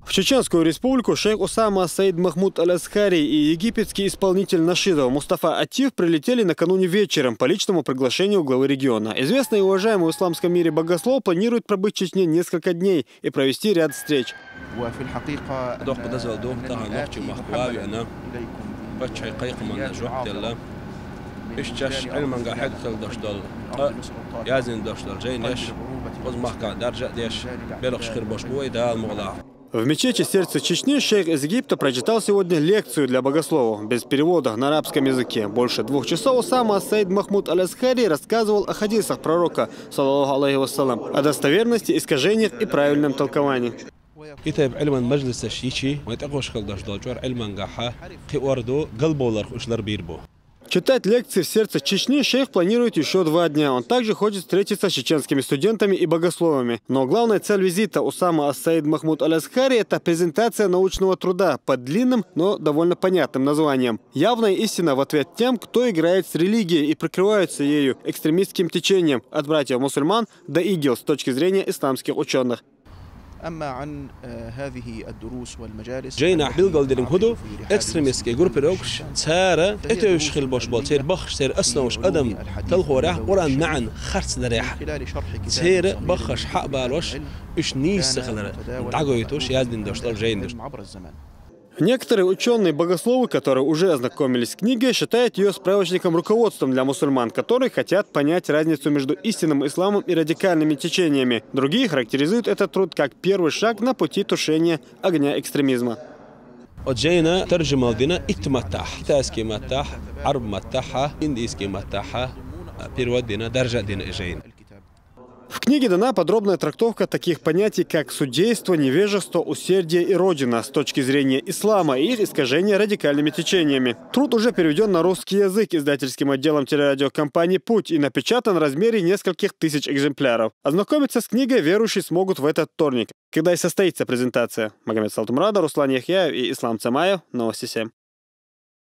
В Чеченскую республику шейх Усама Саид Махмуд Аль-Азхари и египетский исполнитель нашидов Мустафа Атиф прилетели накануне вечером по личному приглашению главы региона. Известный и уважаемый в исламском мире богослов планирует пробыть в Чечне несколько дней и провести ряд встреч. В мечети сердца Чечни шейх из Египта прочитал сегодня лекцию для богословов без перевода на арабском языке. Больше 2 часов Усама Саид Махмуд Аль-Азхари рассказывал о хадисах пророка, саллаллаху алейхи вассалам, о достоверности, искажениях и правильном толковании. كتاب علما مجلس الشيشي ويتقوش خلدش دولجور علما قاحة قوردو قلبو لرخوش بيربو. Читать лекции в сердце Чечни шейх планирует еще 2 дня. Он также хочет встретиться с чеченскими студентами и богословами. Но главная цель визита Усама Саид Махмуд Аль-Азхари – это презентация научного труда под длинным, но довольно понятным названием. Явная истина в ответ тем, кто играет с религией и прикрывается ею экстремистским течением от братьев-мусульман до ИГИЛ с точки зрения исламских ученых. جينا بالقلدين هدو إكستريميست كي جروب روكش سارة إتوش خل باش بال سير بخش سير أصنوش قدم تلخورة وران معن خرس دريح سير بخش حق بالوش إيش نيس خلنا تعجويتوش يازدين دوشتال جين دوش. Некоторые ученые-богословы, которые уже ознакомились с книгой, считают ее справочником руководством для мусульман, которые хотят понять разницу между истинным исламом и радикальными течениями. Другие характеризуют этот труд как первый шаг на пути тушения огня экстремизма. وجينا ترجمة لنا اتمتح تاسكي متح عرب متحة إنديسكي متحة بيرودنا درجة دين إجين. В книге дана подробная трактовка таких понятий, как судейство, невежество, усердие и родина с точки зрения ислама и их искажения радикальными течениями. Труд уже переведен на русский язык издательским отделом телерадиокомпании «Путь» и напечатан в размере нескольких тысяч экземпляров. Ознакомиться с книгой верующие смогут в этот вторник, когда и состоится презентация. Магомед Салтумрада, Руслан Яхьяев и Ислам Цамаев. Новости 7.